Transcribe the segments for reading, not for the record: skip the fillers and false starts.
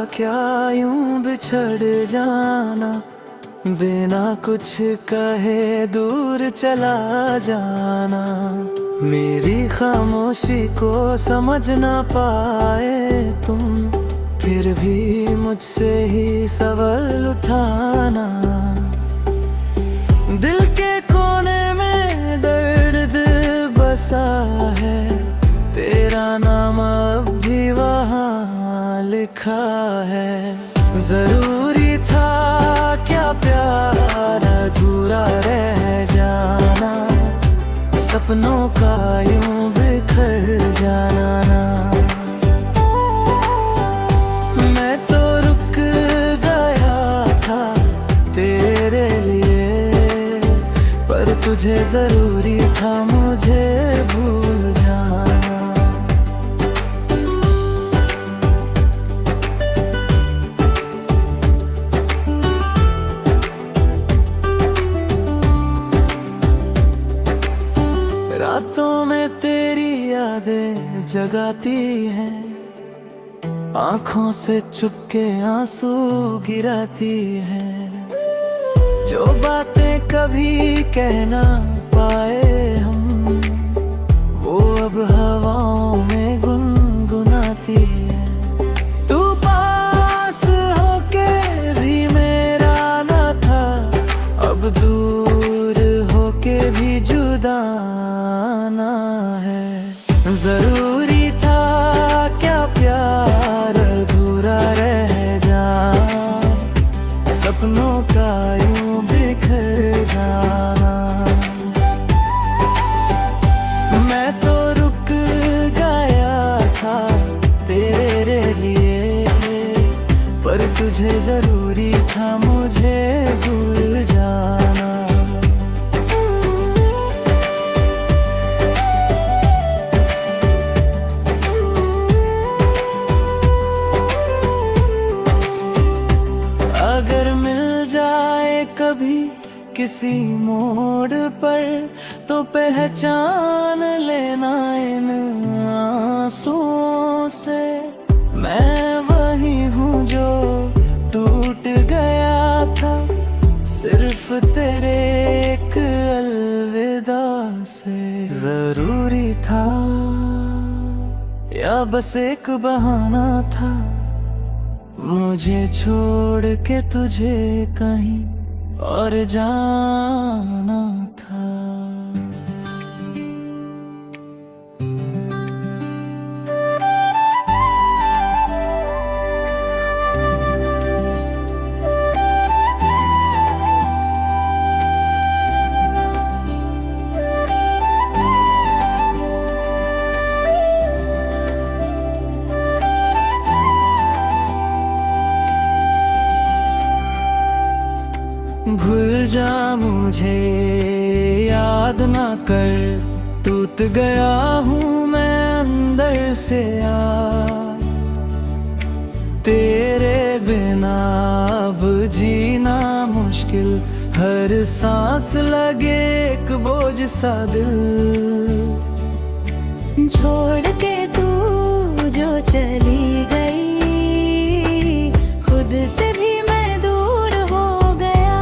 क्या यूं बिछड़ जाना, बिना कुछ कहे दूर चला जाना। मेरी खामोशी को समझ ना पाए तुम, फिर भी मुझसे ही सवाल उठाना। दिल के कोने में दर्द बसा है, तेरा नाम अब भी वहाँ लिखा है। जरूरी था क्या प्यार अधूरा रह जाना, सपनों का यूं बिखर जाना। मैं तो रुक गया था तेरे लिए, पर तुझे जरूरी था मुझे भूल जाना। रातों में तेरी यादें जगाती हैं, आँखों से चुपके आंसू गिराती हैं। जो बातें कभी कह ना पाए हम, वो अब हवाओं में गुनगुनाती है। तू पास होके भी मेरा ना था, अब दूर होके भी जुदा ना है। जरूरी था क्या प्यार अधूरा रह जा, सपनों का यूं बिखर जाना। मैं तो रुक गया था तेरे लिए, पर तुझे जरूरी था मुझे भूल जाना। अगर मिल जाए कभी किसी मोड़ पर, तो पहचान लेना इन आंसुओं से। मैं वही हूँ जो टूट गया था, सिर्फ तेरे एक अलविदा से। जरूरी था या बस एक बहाना था, मुझे छोड़ के तुझे कहीं और जाना था। भूल जा मुझे याद ना कर, टूट गया हूँ मैं अंदर से यार। तेरे बिना अब जीना मुश्किल, हर सांस लगे एक बोझ सा दिल। छोड़ के तू जो चली गई, खुद से भी मैं दूर हो गया।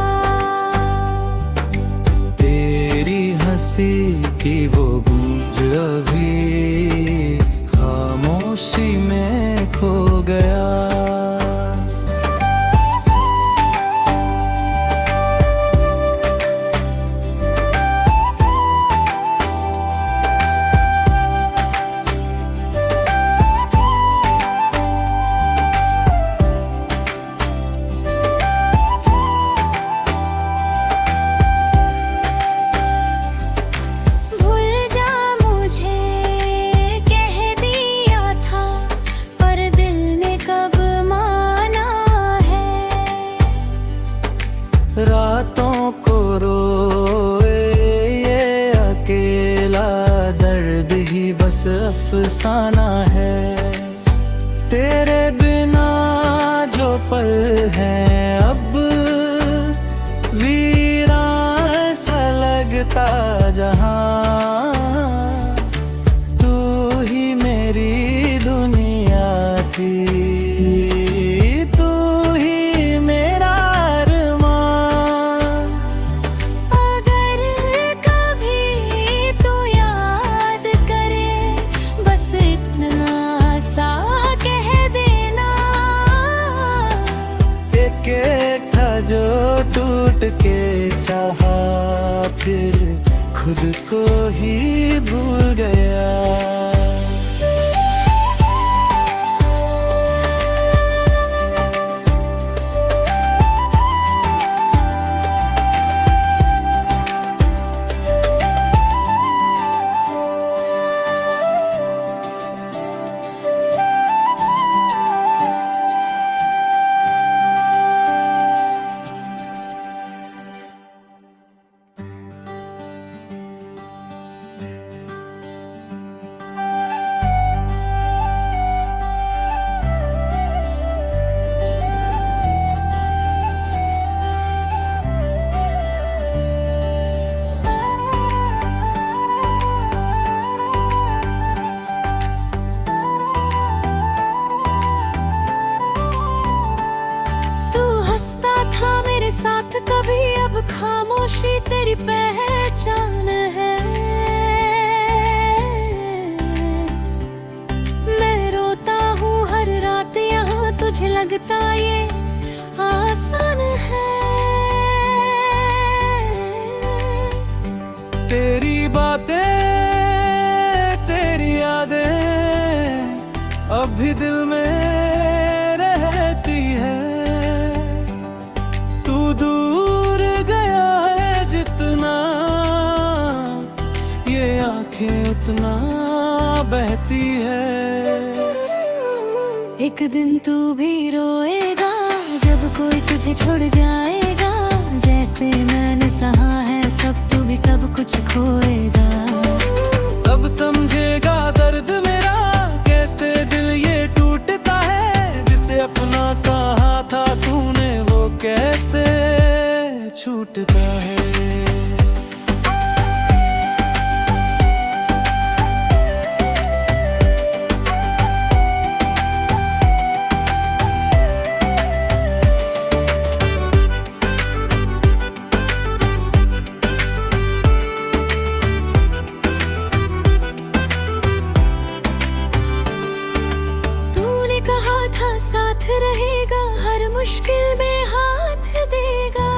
तेरी हंसी की वो गूंज अभी खामोशी में खो गया। रातों को रोए ये अकेला दर्द ही बस अफसाना है। तेरे बिना जो पल है अब वीरान सा लगता जहां। तू ही मेरी दुनिया थी, जो टूट के चाहा, फिर खुद को ही भूल गया। साथ कभी अब खामोशी तेरी पहचान है। मैं रोता हूँ हर रात यहाँ, तुझे लगता ये आसान है। तेरी बातें, तेरी यादें अब भी दिल में रहती है। दूर गया है जितना, ये आंखें उतना बहती है। एक दिन तू भी रोएगा जब कोई तुझे छोड़ जाएगा। जैसे मैंने सहा है सब, तू भी सब कुछ खोएगा। तब समझेगा दर्द मेरा, कैसे दिल ये टूटता है। जिसे अपना कहा था तूने, वो कैसे छूटता है। तूने कहा था साथ रहेगा, हर मुश्किल में हाथ देगा।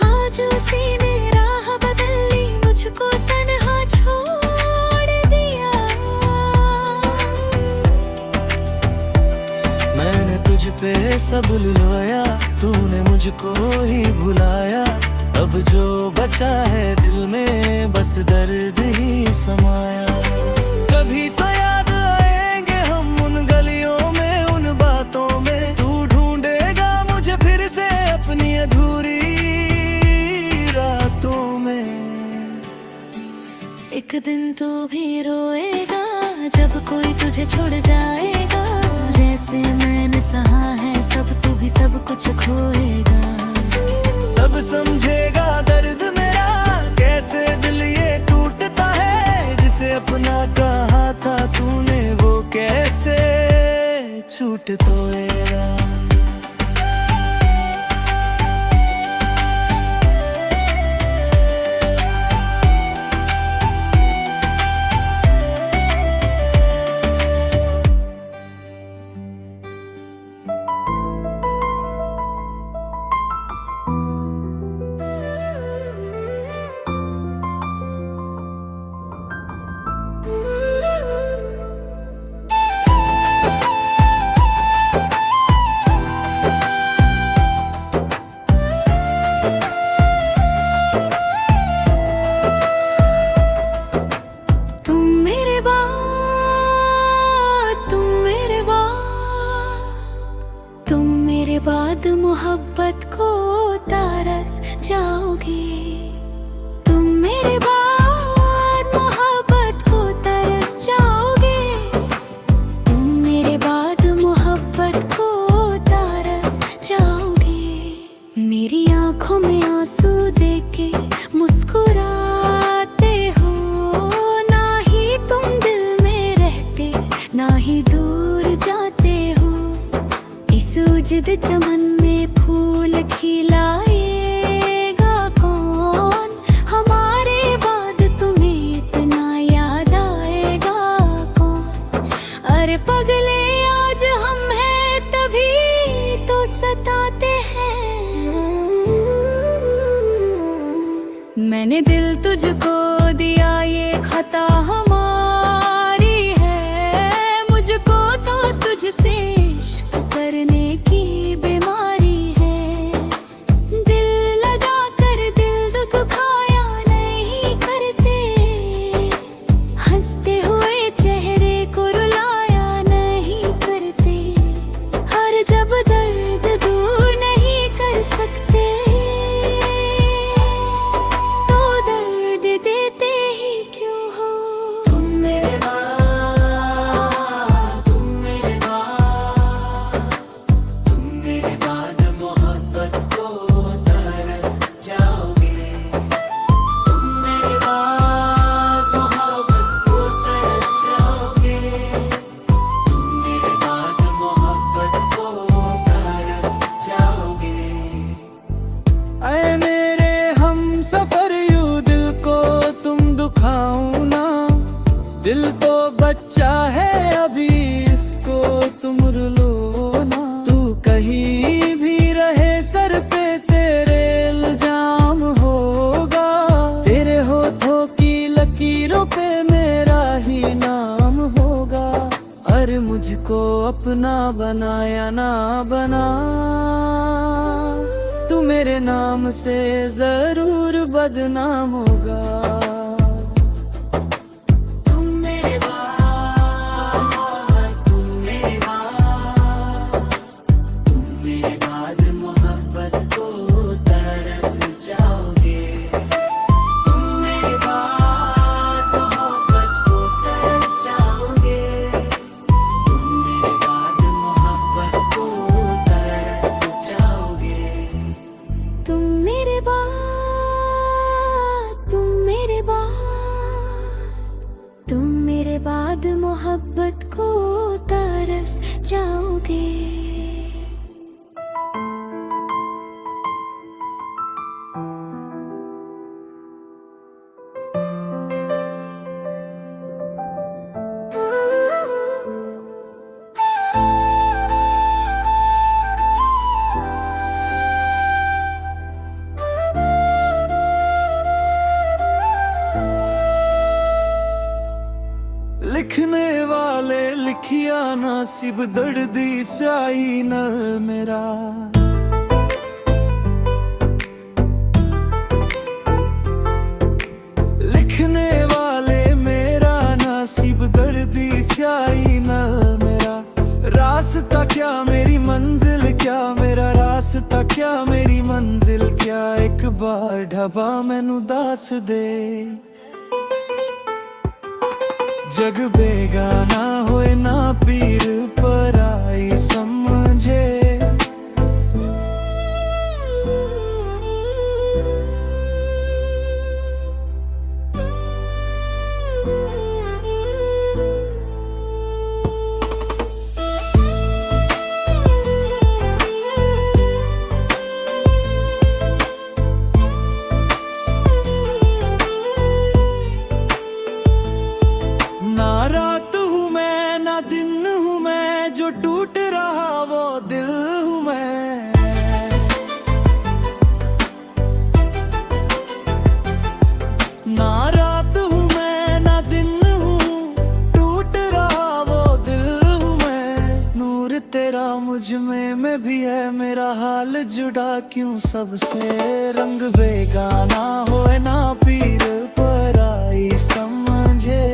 आज उसी ने राह बदल ली, मुझको तन्हा छोड़ दिया। मैंने तुझ पे सब लुभाया, तूने मुझको ही भुलाया। अब जो बचा है दिल में, बस दर्द ही समाया। कभी तो याद आएंगे हम उन गलियों में, उन बातों में। तू ढूंढेगा मुझे फिर से अपनी अधूरी रातों में। एक दिन तू भी रोएगा जब कोई तुझे छोड़ जाएगा। जैसे मैंने सहा है सब, तू भी सब कुछ खोएगा। तब समझेगा दर्द मेरा, कैसे दिल ये टूटता है। जिसे अपना कहा था तूने, वो कैसे छूटता है। बाद मोहब्बत को तरस जाओगे। तुम मेरे बाद मोहब्बत को तरस जाओगे। तुम मेरे बाद मोहब्बत को तरस जाओगे। मेरी आंखों में आंसू देके मुस्कुराते हो। ना ही तुम दिल में रहते, ना ही दूर जाते हो। इस उजद चमन में फूल खिलाएगा कौन? हमारे बाद तुम्हें इतना याद आएगा कौन? अरे पगले आज हम तुझको दिया ये खता हमारी है, मुझको तो तुझसे इश्क करने की बीमारी है। दिल लगा कर दिल दुखाया नहीं करते, हंसते हुए चेहरे को रुलाया नहीं करते, हर जब दर्द दूर नहीं कर सकते तो दर्द देते ही क्यों हो। तुम मेरे बाद, तुम मेरे बाद, तुम मेरे बाद मोहब्बत को तरस जाओगे। तुम मेरे बाद मोहब्बत को तरस जाओगे। तुम मेरे बाद मोहब्बत को तरस जाओगे। ऐ मेरे हम सफर यूं दिल को तुम दुखाओ ना, दिल तो बच्चा है अभी इसको तुम रुलो ना। तू कहीं भी रहे सर पे तेरे इल्जाम होगा, तेरे होठों की लकीरों पे मेरा ही नाम होगा। अरे मुझको अपना बनाया ना बना, तू मेरे नाम से जरूर बदनाम होगा। तुम मेरे बाद, तुम मेरे बाद, तुम मेरे बाद मोहब्बत को तरस जाओगे। तुम मेरे बाद मोहब्बत को तरस जाओगे। तुम मेरे बाद मोहब्बत को तरस जाओगे। तुम मेरे बाद, तुम मेरे बाद, तुम मेरे बाद मोहब्बत को तरस जाओगे। लिखने वाले लिखिया नासिब दर्दी स्याही न मेरा। लिखने वाले मेरा नासिब दर्दी स्याही न मेरा। रास्ता क्या मेरी मंजिल क्या, मेरा रास्ता क्या मेरी मंजिल क्या। एक बार ढबा मैनू दस दे, जग बेगाना होए ना पीर पराई समझे। ना रात हूँ मैं ना दिन हूँ मैं, जो टूट रहा वो दिल हूँ मैं। ना रात हूँ मैं ना दिन हूँ, टूट रहा वो दिल हूँ मैं। नूर तेरा मुझ में मैं भी है, मेरा हाल जुड़ा क्यों सबसे। रंग बेगाना होए ना पीर पराई समझे।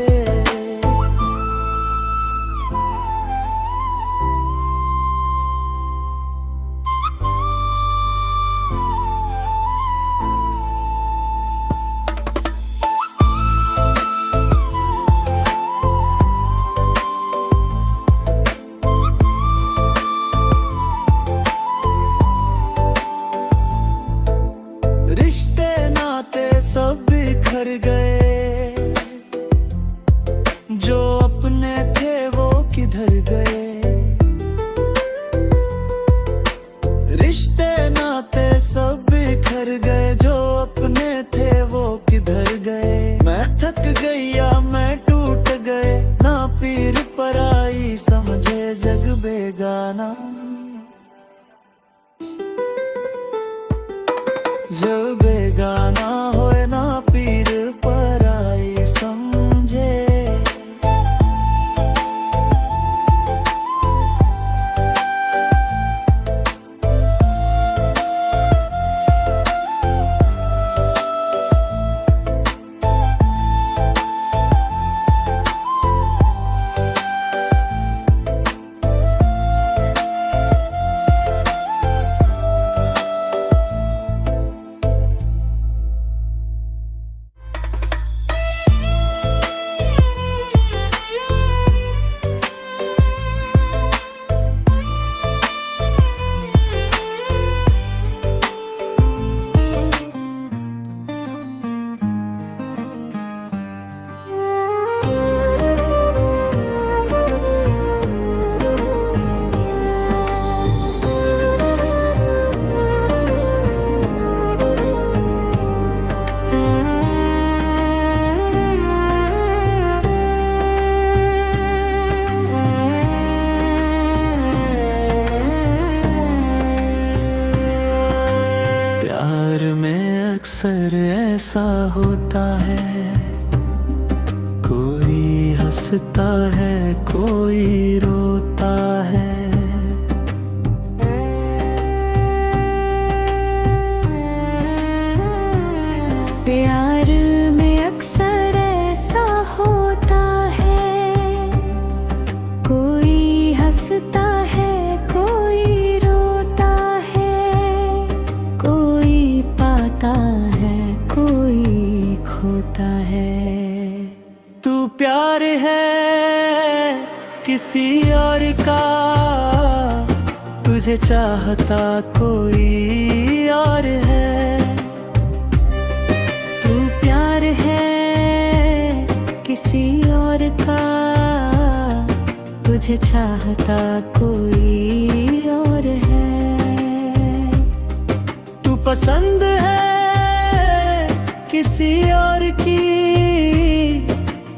रिश्ते नाते सब बिखर गए, जो अपने थे वो किधर गए। रिश्ते नाते सब बिखर गए, जो अपने थे वो किधर गए। मैं थक गई या मैं टूट गए, ना पीर पराई समझे जग बेगाना। जग बेगाना होए ना पीर अक्सर ऐसा होता है, कोई हंसता है कोई रोता है। प्यार में अक्सर ऐसा होता है, कोई हंसता है कोई रोता है, कोई पाता है कोई खोता है। तू प्यार है किसी और का, तुझे चाहता कोई और है। तू प्यार है किसी और का, तुझे चाहता कोई और है। तू पसंद है किसी और की,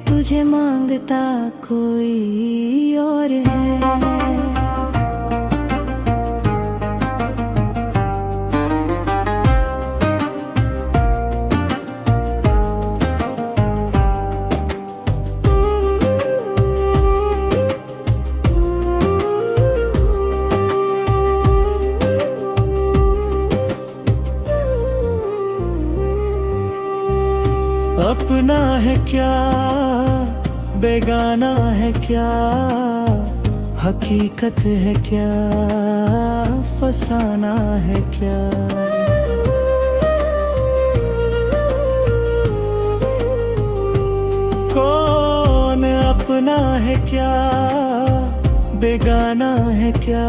तुझे मांगता कोई और है। अपना है क्या बेगाना है क्या, हकीकत है क्या फसाना है क्या। कौन अपना है क्या बेगाना है क्या,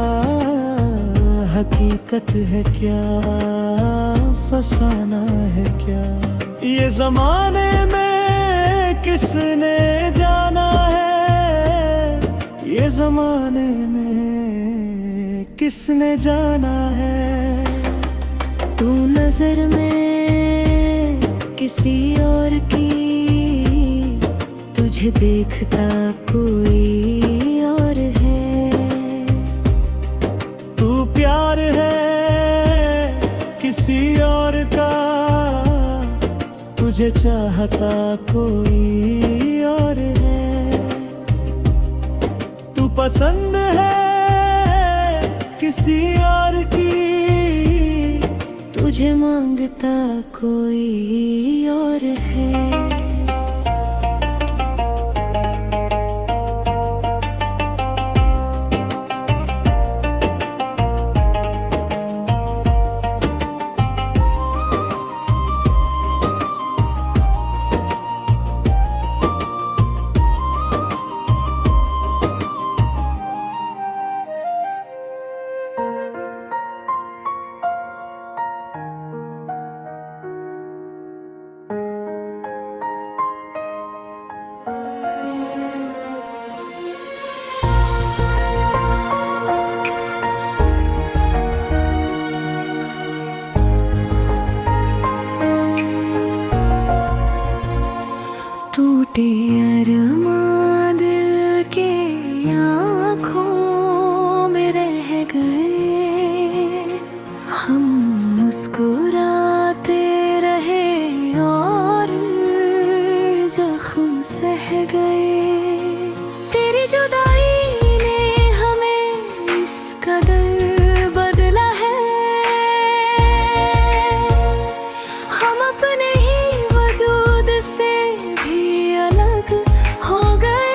हकीकत है क्या फसाना है क्या। ये जमाने में किसने जाना है, ये जमाने में किसने जाना है। तू नजर में किसी और की, तुझे देखता कोई और है। तू प्यार है किसी और का, तुझे चाहता कोई और है। तू पसंद है किसी और की, तुझे मांगता कोई और है। टूटे अरमां दिल के आँखों में रह गए, हम मुस्कुराते रहे और जख्म सह गए। तेरी जुदाई ने हमें इस कदर बदला है, हम अपने ही वजूद से भी अलग हो गए।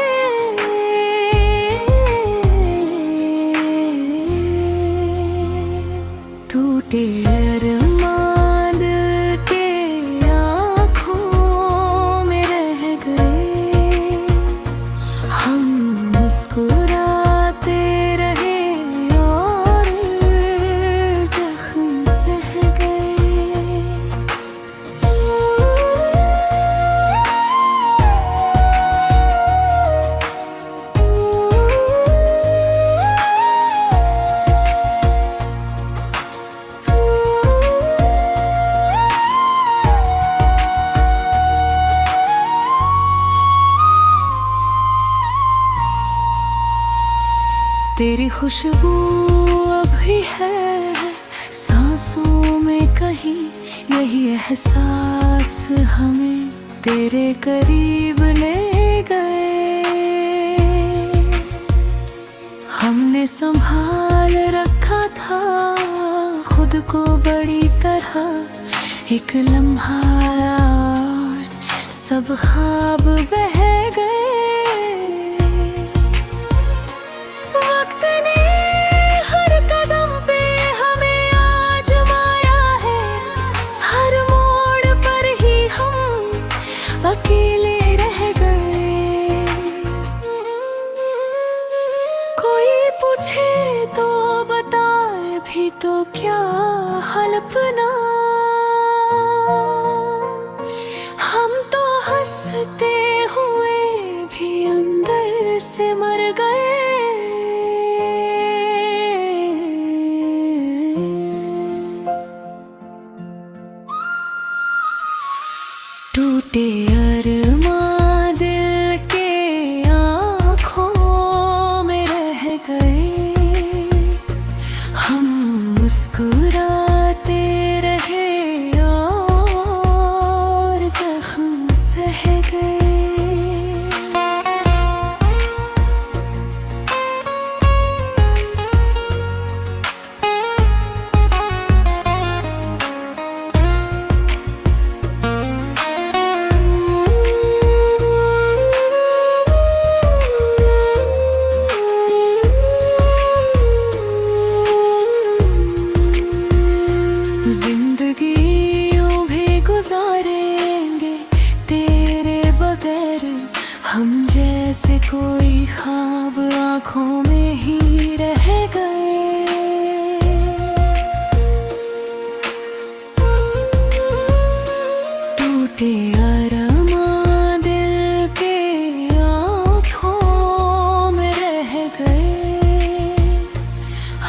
टूटे अरमान के आँखों में रह गए, हम मुस्कुराते रहे और जख्म सह गए। तेरी खुशबू अभी है सांसों में कहीं, यही एहसास हमें तेरे करीब ले गए। हमने संभाल रखा था खुद को बड़ी तरह, एक लम्हा और सब ख्वाब बह गए। वक्त ने हर कदम पे हमें आजमाया है, हर मोड़ पर ही हम अकेले रह गए। कोई पूछे तो बताए भी तो क्या हलपना, हम तो हंसते हुए भी अंदर से मर गए। टूटे अरमां दिल के आँखों में रह गए, हम मुस्कुराते रहे और जख्म सह गए। जिंदगी यूं भी गुजारेंगे तेरे बगैर, हम जैसे कोई ख्वाब आँखों में ही रह गए। टूटे अरमां दिल के आँखों में रह गए,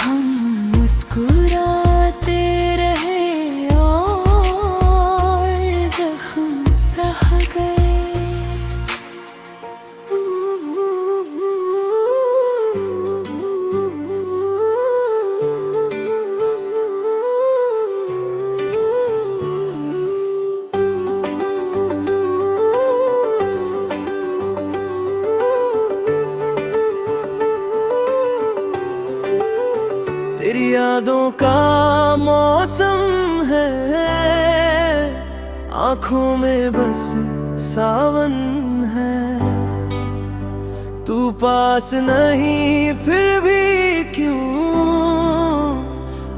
हम मुस्कुराते तेरी यादों का मौसम है, आँखों में बस सावन है। तू पास नहीं फिर भी क्यों,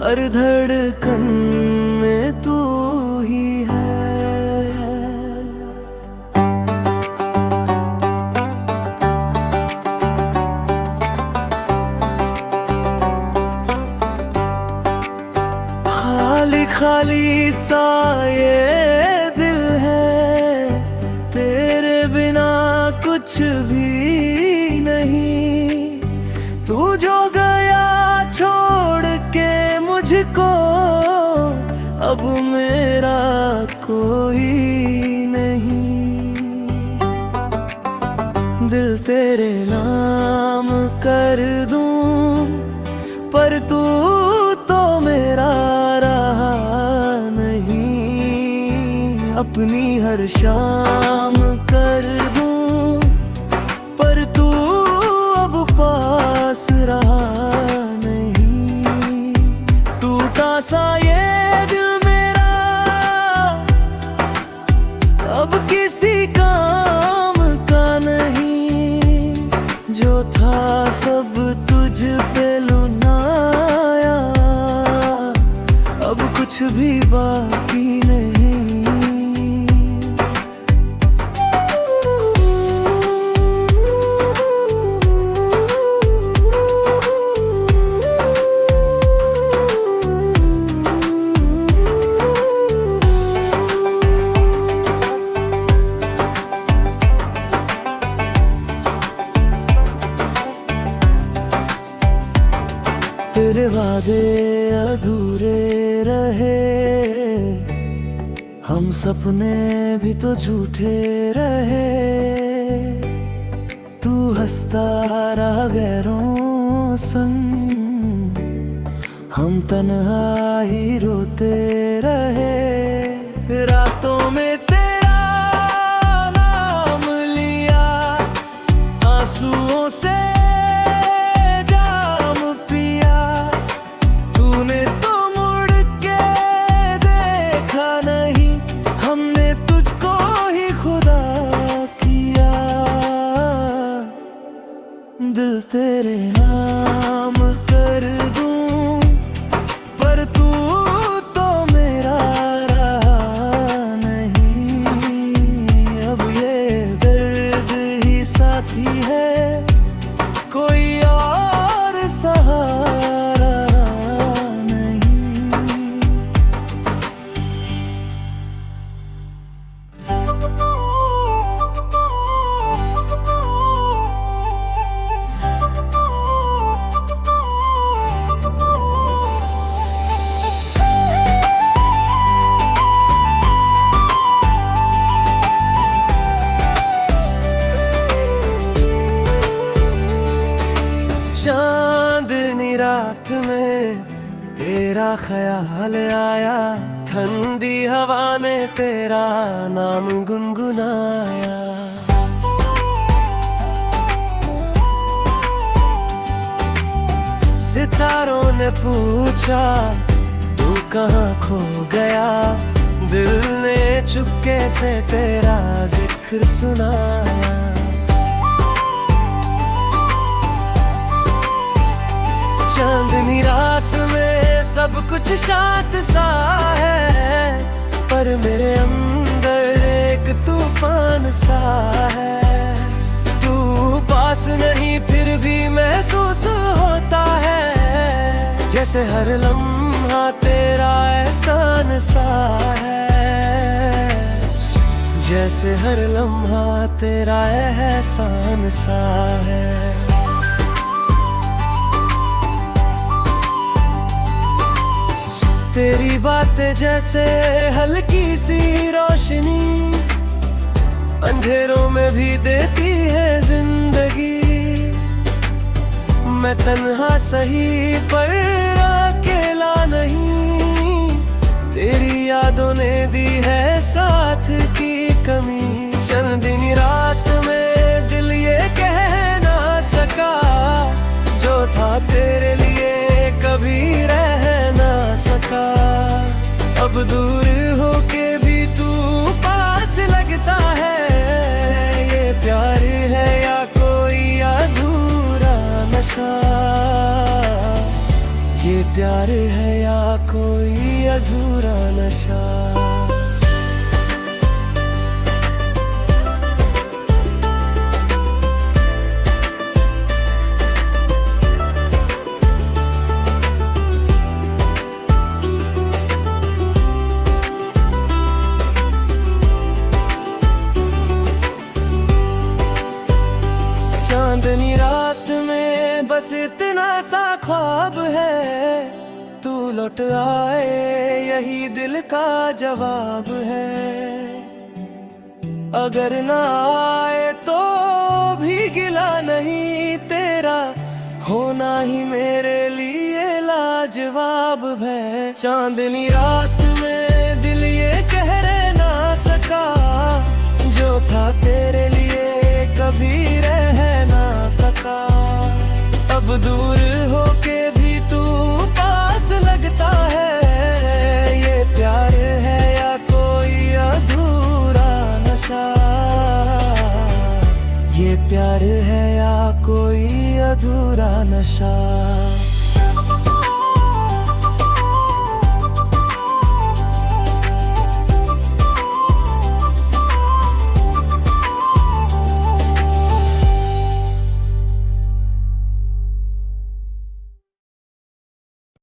हर धड़कन में तू ही है। खाली खाली सा ये दिल है, तेरे बिना कुछ भी नहीं। तू जो गया छोड़ के मुझको, अब मेरा कोई नहीं। दिल तेरे नाम कर दूं, पर तू तो मेरा रहा नहीं। अपनी हर शाम कर दूं, पर तू अब पास रहा नहीं। टूटा सा ये दिल मेरा अब किसी काम का नहीं। जो था सब तुझ पे लुनाया, अब कुछ भी बाकी नहीं। तेरे वादे अधूरे रहे, हम सपने भी तो झूठे रहे। तू हंसता रहा गैरों संग, हम तन्हा ही रोते रहे। रातों में तेरा नाम लिया, आंसुओं से जाम पिया। तूने तो मुड़ के देखा नहीं, हमने तुझको ही खुदा किया। दिल तेरे नाम कर दूं, पर तू तो मेरा रहा नहीं। अब ये दर्द ही साथी है, कोई और सहारा नहीं। चांदनी रात में तेरा ख्याल आया, ठंडी हवा में तेरा नाम गुनगुनाया। सितारों ने पूछा तू कहाँ खो गया, दिल ने चुपके से तेरा जिक्र सुनाया। चांदनी रात में सब कुछ शांत सा है, पर मेरे अंदर एक तूफान सा है। तू पास नहीं फिर भी महसूस होता है, जैसे हर लम्हा तेरा एहसान सा है। जैसे हर लम्हा तेरा एहसान सा है। तेरी बातें जैसे हल्की सी रोशनी, अंधेरों में भी देती है जिंदगी। मैं तन्हा सही पर अकेला नहीं, तेरी यादों ने दी है साथ की कमी। चांदनी रात में दिल ये कह ना सका, जो था तेरे लिए कभी रह ना सका। अब दूर होके भी तू पास लगता है, ये प्यार है या कोई अधूरा नशा। ये प्यार है या कोई अधूरा नशा। चांदनी रात में बस इतना सा ख्वाब है, तू लौट आए यही दिल का जवाब है। अगर ना आए तो भी गिला नहीं, तेरा होना ही मेरे लिए लाजवाब है। चांदनी रात में दिल ये कह ना सका, जो था तेरे लिए कभी रह ना सका। अब दूर होके भी तू पास लगता है, ये प्यार है या कोई अधूरा नशा। ये प्यार है या कोई अधूरा नशा।